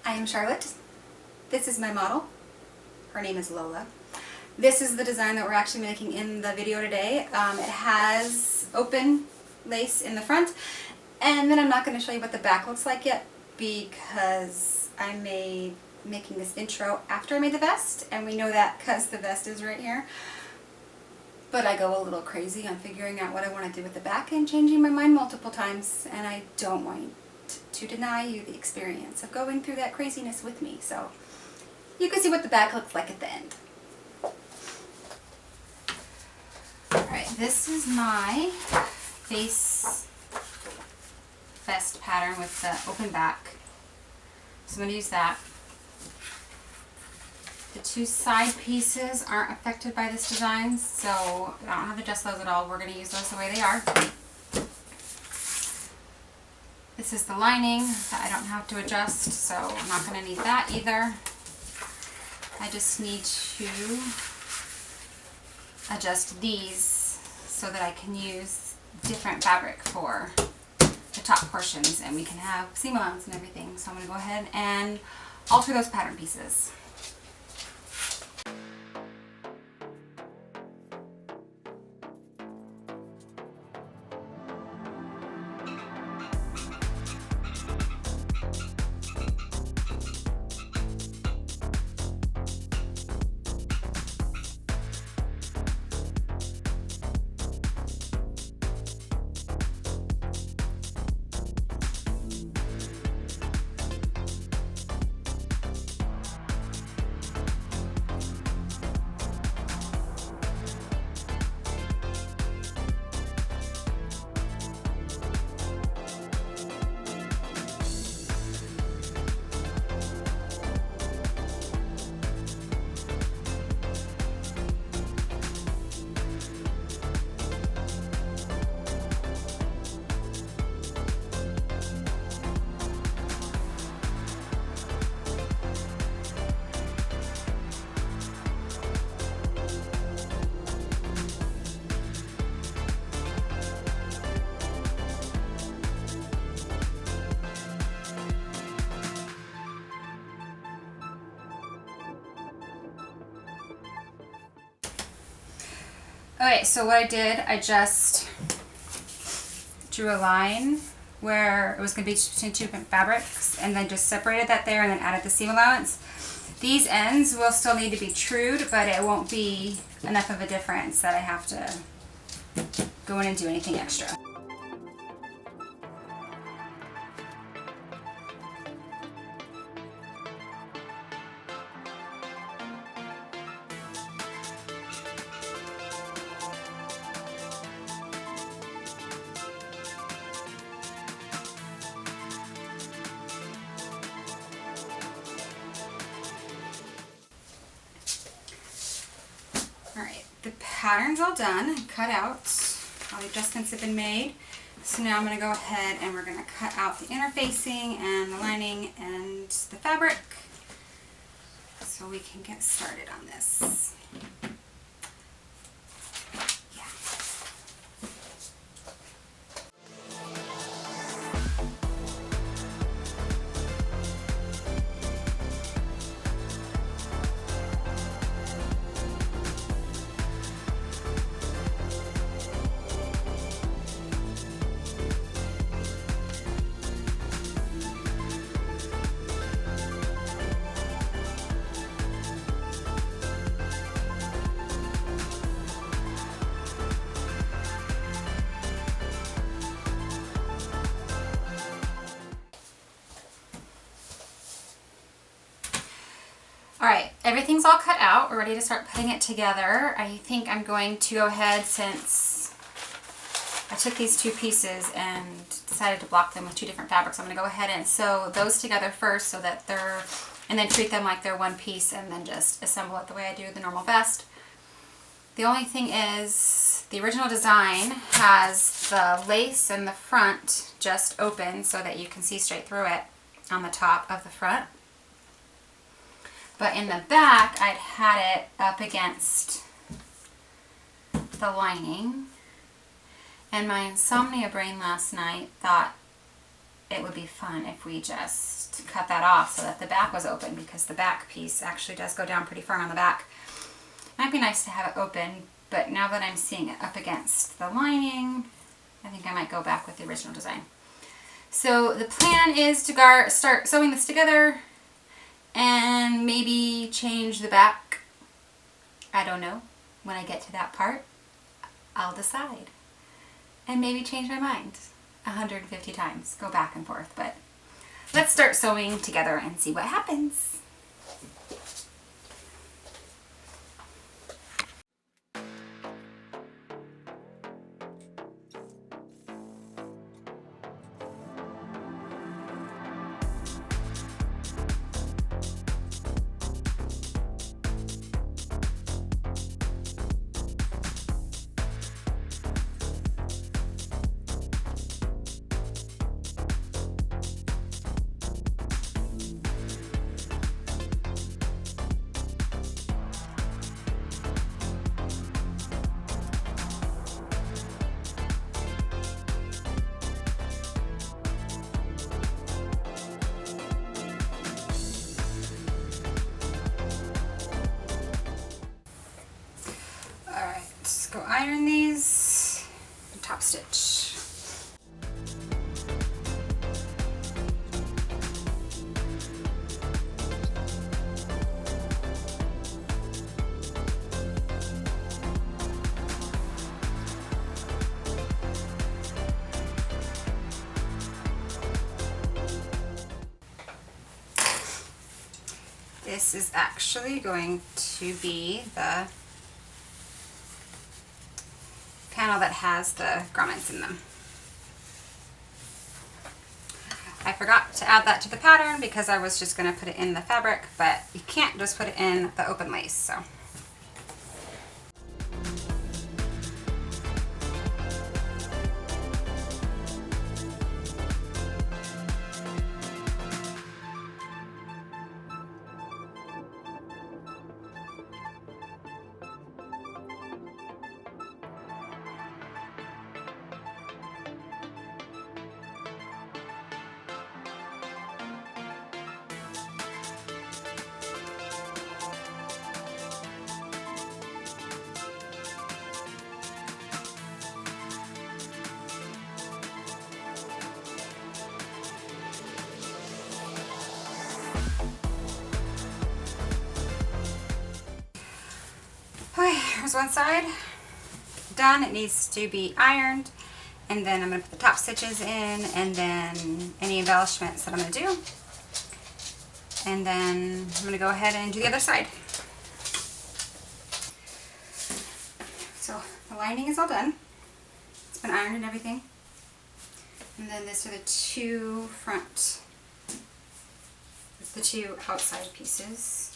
I am Charlotte. This is my model. Her name is Lola. This is the design that we're actually making in the video today. It has open lace in the front, and then I'm not going to show you what the back looks like yet because I'm making this intro after I made the vest, and we know that because the vest is right here. But I go a little crazy on figuring out what I want to do with the back and changing my mind multiple times, and I don't want to deny you the experience of going through that craziness with me. So you can see what the back looks like at the end. Alright, this is my base vest pattern with the open back. So I'm going to use that. The two side pieces aren't affected by this design, so I don't have to adjust those at all. We're going to use those the way they are. This is the lining that I don't have to adjust, so I'm not going to need that either. I just need to adjust these so that I can use different fabric for the top portions and we can have seam allowance and everything. So I'm going to go ahead and alter those pattern pieces. Okay, so what I did, I just drew a line where it was going to be between two different fabrics and then just separated that there and then added the seam allowance. These ends will still need to be trued, but it won't be enough of a difference that I have to go in and do anything extra. Alright, the pattern's all done, cut out. All the adjustments have been made. So now I'm going to go ahead and we're going to cut out the interfacing and the lining and the fabric so we can get started on this. Alright, everything's all cut out. We're ready to start putting it together. I think I'm going to go ahead, since I took these two pieces and decided to block them with two different fabrics, I'm going to go ahead and sew those together first so that they're, and then treat them like they're one piece and then just assemble it the way I do the normal vest. The only thing is, the original design has the lace in the front just open so that you can see straight through it on the top of the front. But in the back, I'd had it up against the lining. And my insomnia brain last night thought it would be fun if we just cut that off so that the back was open, because the back piece actually does go down pretty far on the back. Might be nice to have it open, but now that I'm seeing it up against the lining, I think I might go back with the original design. So the plan is to start sewing this together and maybe change the back. I don't know. When I get to that part, I'll decide. And maybe change my mind 150 times, go back and forth. But let's start sewing together and see what happens. Go iron these, top stitch. This is actually going to be the panel that has the grommets in them. I forgot to add that to the pattern because I was just going to put it in the fabric, but you can't just put it in the open lace. So okay, here's one side done. It needs to be ironed, and then I'm going to put the top stitches in, and then any embellishments that I'm going to do, and then I'm going to go ahead and do the other side. So the lining is all done. It's been ironed and everything, and then these are the two outside pieces.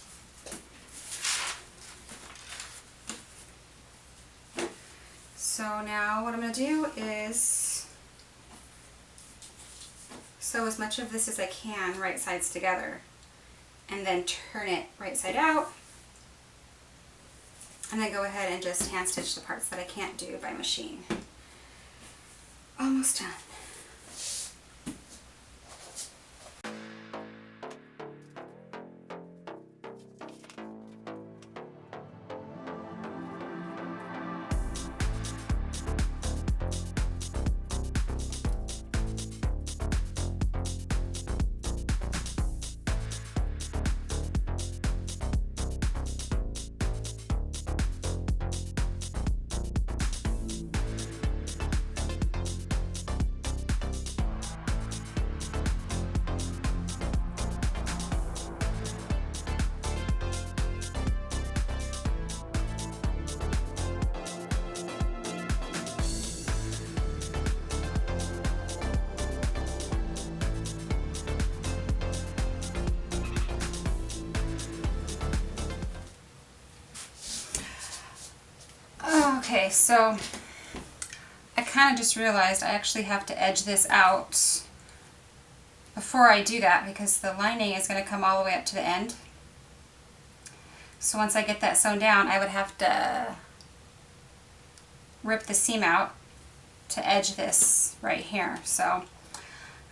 So now what I'm going to do is sew as much of this as I can right sides together, and then turn it right side out, and then go ahead and just hand stitch the parts that I can't do by machine. Almost done. Okay, so I kind of just realized I actually have to edge this out before I do that, because the lining is going to come all the way up to the end. So once I get that sewn down, I would have to rip the seam out to edge this right here. So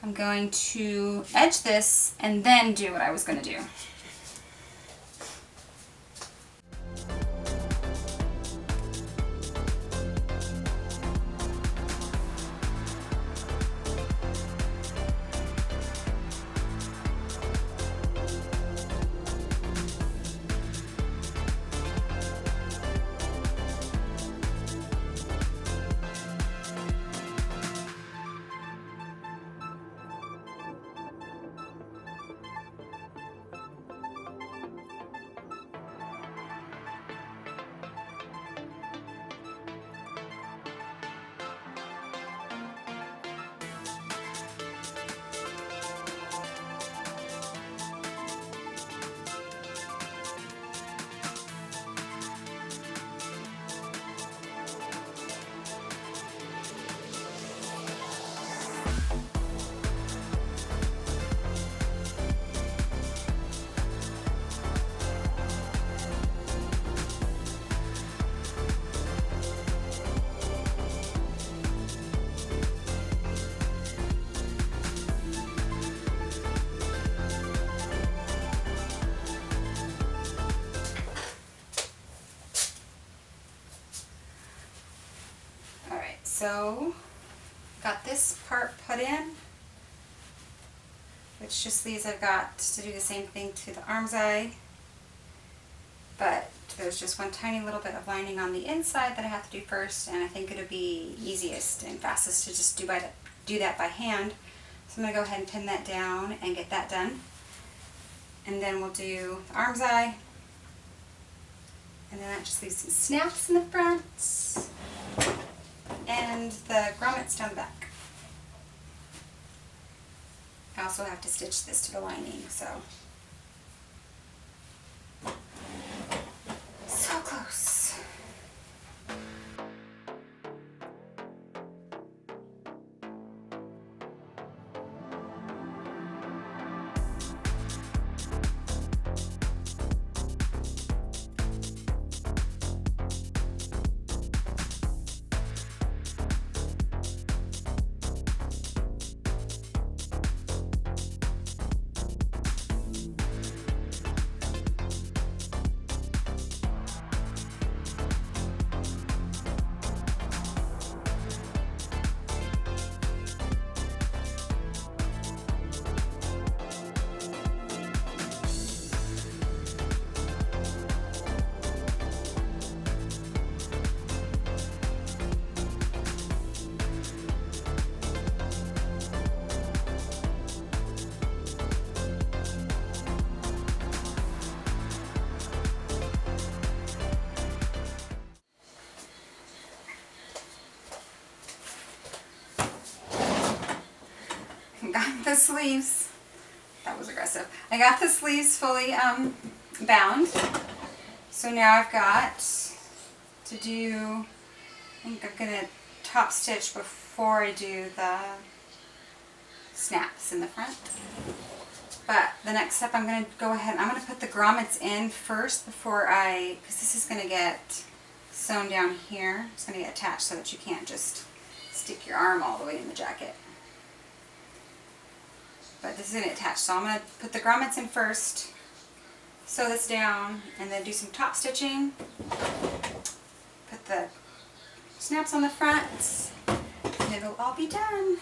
I'm going to edge this and then do what I was going to do. So, got this part put in, which just leaves I've got to do the same thing to the arm's eye, but there's just one tiny little bit of lining on the inside that I have to do first, and I think it'll be easiest and fastest to just do that by hand. So I'm going to go ahead and pin that down and get that done, and then we'll do the arm's eye, and then that just leaves some snaps in the front and the grommets down the back. I also have to stitch this to the lining, so close. Got the sleeves, that was aggressive. I got the sleeves fully bound. So now I've got to do, I think I'm going to top stitch before I do the snaps in the front. But the next step I'm going to go ahead, I'm going to put the grommets in first before because this is going to get sewn down here. It's going to get attached so that you can't just stick your arm all the way in the jacket. But this is going to attach, so I'm going to put the grommets in first, sew this down, and then do some top stitching. Put the snaps on the front, and it'll all be done.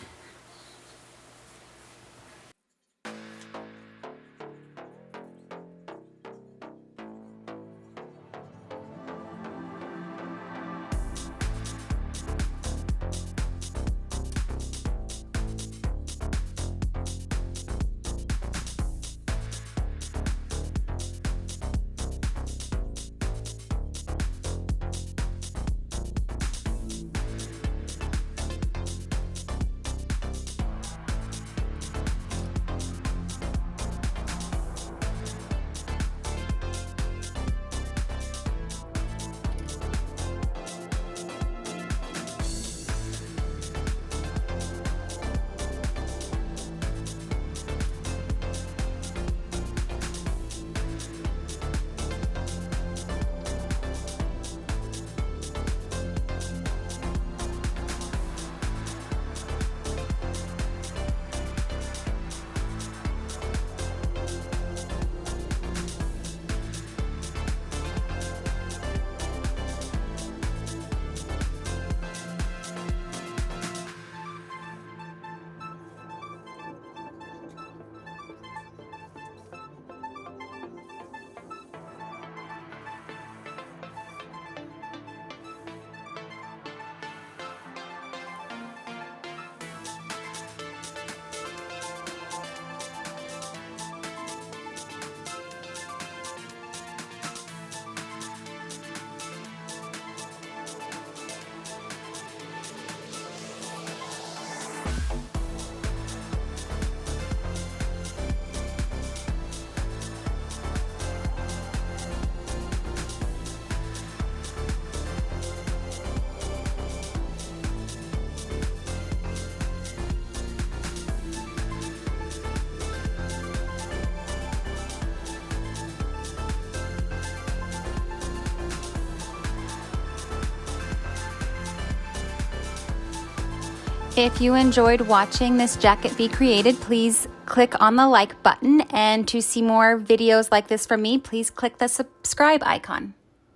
If you enjoyed watching this jacket be created, please click on the like button. And to see more videos like this from me, please click the subscribe icon.